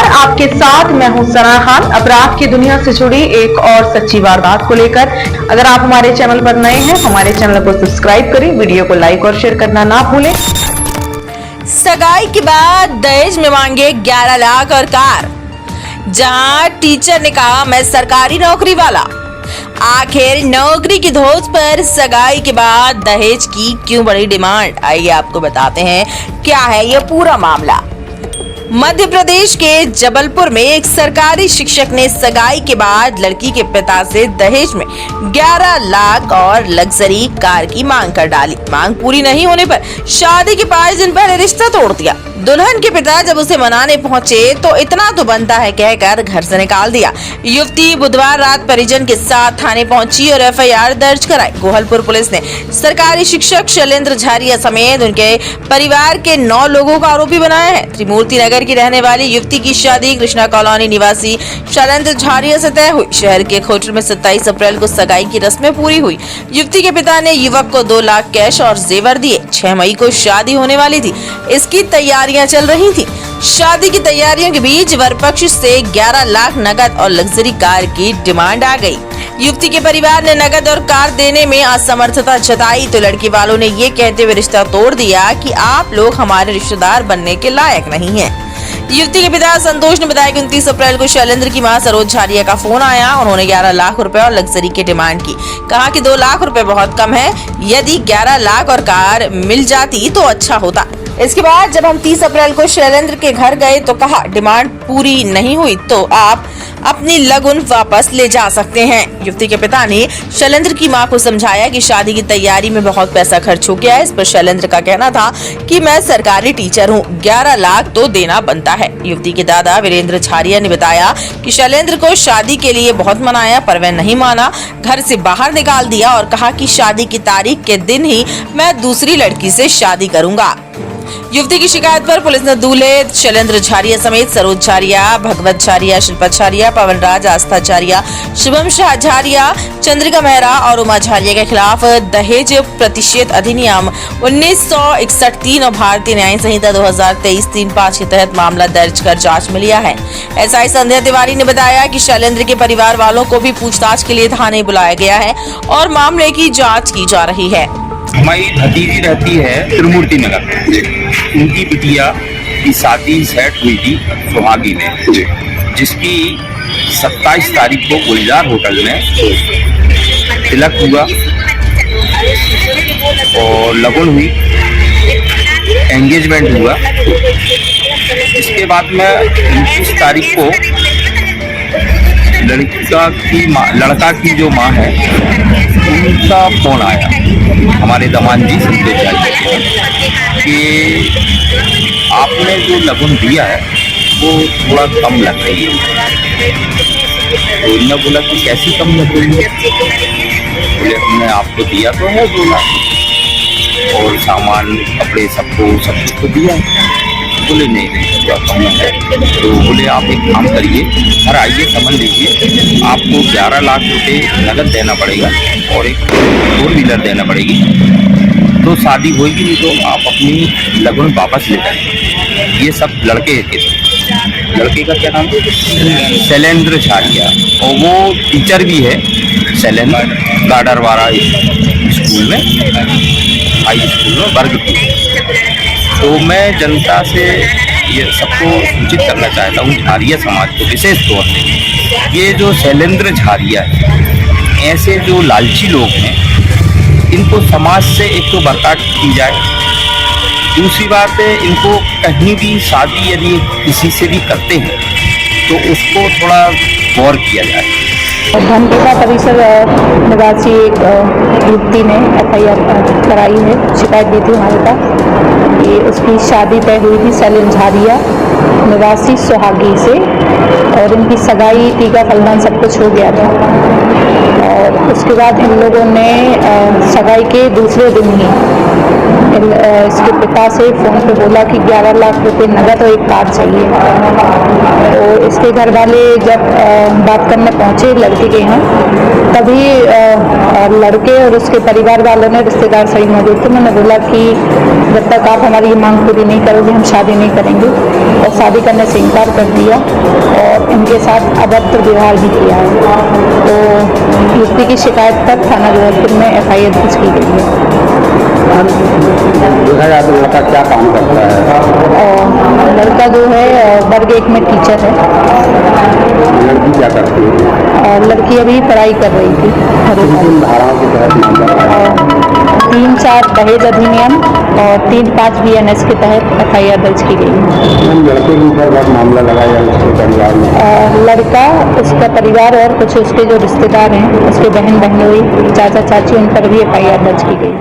नमस्कार, आपके साथ मैं हूं सना खान। अपराध की दुनिया से जुड़ी एक और सच्ची वारदात को लेकर अगर आप हमारे चैनल पर नए हैं, हमारे चैनल को सब्सक्राइब करें, वीडियो को लाइक और शेयर करना ना भूलें। सगाई के बाद दहेज में मांगे 11 लाख और कार। जहां टीचर ने कहा मैं सरकारी नौकरी वाला। आखिर नौकरी की धोज पर सगाई के बाद दहेज की क्यों बड़ी डिमांड, आइए आपको बताते हैं क्या है यह पूरा मामला। मध्य प्रदेश के जबलपुर में एक सरकारी शिक्षक ने सगाई के बाद लड़की के पिता से दहेज में 11 लाख और लग्जरी कार की मांग कर डाली। मांग पूरी नहीं होने पर शादी के 5 दिन पहले रिश्ता तोड़ दिया। दुल्हन के पिता जब उसे मनाने पहुंचे तो इतना तो बनता है कहकर घर से निकाल दिया। युवती बुधवार रात परिजन के साथ थाने पहुंची और एफआईआर दर्ज कराई। गोहलपुर पुलिस ने सरकारी शिक्षक शैलेंद्र झारिया समेत उनके परिवार के 9 लोगों को आरोपी बनाया है। त्रिमूर्ति नगर की रहने वाली युवती की शादी कृष्णा कॉलोनी निवासी शैलेंद्र झारिया से तय हुई। शहर के खोटर में 27 अप्रैल को सगाई की रस्में पूरी हुई। युवती के पिता ने युवक को 2 लाख कैश और जेवर दिए। 6 मई को शादी होने वाली थी। इसकी तैयारियां चल रही थी। शादी की तैयारियों के बीच वर पक्ष से 11 लाख नगद और लग्जरी कार की डिमांड आ गई। युवती के परिवार ने नगद और कार देने में असमर्थता जताई तो लड़की वालों ने ये कहते हुए रिश्ता तोड़ दिया कि आप लोग हमारे रिश्तेदार बनने के लायक नहीं हैं। युवती के पिता संतोष ने बताया कि 29 अप्रैल को शैलेंद्र की मां सरोज झारिया का फोन आया। उन्होंने 11 लाख रुपए और लग्जरी की डिमांड की। कहा कि 2 लाख रुपए बहुत कम है, यदि 11 लाख और कार मिल जाती तो अच्छा होता। इसके बाद जब हम 30 अप्रैल को शैलेंद्र के घर गए तो कहा डिमांड पूरी नहीं हुई तो आप अपनी लगन वापस ले जा सकते हैं। युवती के पिता ने शैलेंद्र की मां को समझाया कि शादी की तैयारी में बहुत पैसा खर्च हो गया है। इस पर शैलेंद्र का कहना था कि मैं सरकारी टीचर हूं, 11 लाख तो देना बनता है। युवती के दादा वीरेंद्र झारिया ने बताया कि शैलेंद्र को शादी के लिए बहुत मनाया पर वह नहीं माना, घर से बाहर निकाल दिया और कहा कि शादी की तारीख के दिन ही मैं दूसरी लड़की से शादी करूंगा। युवती की शिकायत पर पुलिस ने दूल्हे शैलेंद्र झारिया समेत सरोज झारिया, भगवत झारिया, शिल्पा झारिया, पवन राज, आस्था झारिया, शुभम शाह झारिया, चंद्रिका मेहरा और उमा झारिया के खिलाफ दहेज प्रतिषेध अधिनियम 1961 3 और भारतीय न्याय संहिता 2023 3-5 के तहत मामला दर्ज कर जांच में लिया है। एसआई संध्या तिवारी ने बताया कि शैलेंद्र के परिवार वालों को भी पूछताछ के लिए थाने बुलाया गया है और मामले की जाँच की जा रही है। हमारी भतीजी रहती है त्रिमूर्ति नगर में। उनकी बिटिया की शादी सेट हुई थी सुहागी में, जिसकी 27 तारीख को गुलजार होटल में तिलक हुआ और लगन हुई, एंगेजमेंट हुआ। इसके बाद में 29 तारीख को लड़का की जो माँ है उनका फोन आया हमारे दमान जी संतोष कि आपने जो लगन दिया है वो थोड़ा कम लग रही है। तो उन्होंने बोला कि कैसी कम लग रही है? बोले हमने आपको दिया तो है 2 लाख और सामान कपड़े सब कुछ तो दिया है। बोले नहीं थोड़ा कम है। तो बोले आप एक काम करिए, घर आइए, समझ लीजिए, आपको 11 लाख रुपए नगद देना पड़ेगा और एक 4 व्हीलर देना पड़ेगी, तो शादी होगी नहीं तो आप अपनी लगन वापस ले जाएंगे। ये सब लड़के का क्या नाम है? शैलेंद्र झारिया, और वो टीचर भी है शैलेंद्र गाडरवाड़ा स्कूल में, हाई स्कूल में वर्ग 2। तो मैं जनता से ये सबको सूचित करना चाहता हूँ, झारिया समाज को विशेष तौर पे, ये जो शैलेंद्र झारिया है, ऐसे जो लालची लोग हैं, इनको समाज से एक तो बर्ताव की जाए। दूसरी बात है, इनको कहीं भी शादी यदि किसी से भी करते हैं तो उसको थोड़ा गौर किया जाए। धनबेटा परिसर निवासी एक युवती ने एफआईआर कराई है, शिकायत दी थी हमारे पास। ये उसकी शादी तय हुई थी शैलेंद्र झारिया निवासी सुहागी से और इनकी सगाई टीका फलदान सब कुछ हो गया था। और उसके बाद इन लोगों ने सगाई के दूसरे दिन ही इसके पिता से फ़ोन पे बोला कि 11 लाख रुपए नगद और एक कार चाहिए। तो इसके घर वाले जब बात करने पहुंचे लड़के के यहाँ, तभी लड़के और उसके परिवार वालों ने, रिश्तेदार सही मौजूद थे, मैंने बोला कि जब तक आप हमारी ये मांग पूरी नहीं करोगे हम शादी नहीं करेंगे, और शादी करने से इनकार कर दिया और इनके साथ अभद्र व्यवहार भी किया है। तो युवती की शिकायत पर थाना जबलपुर में FIR दर्ज की गई है। देखा जाए तो लड़का क्या काम करता है? और लड़का जो है वर्ग 1 में टीचर है। लड़की क्या करती है? और लड़की अभी पढ़ाई कर रही थी। किन धाराओं के तहत मामला है? 3-4 दहेज अधिनियम और 3-5 BNS के तहत FIR दर्ज की गई है। हम लड़के के ऊपर बहुत मामला लगाया उसके परिवार में। लड़का, उसका परिवार और कुछ उसके जो रिश्तेदार हैं, उसके बहन बहनोई, चाचा चाची, उन पर भी FIR दर्ज की गई है।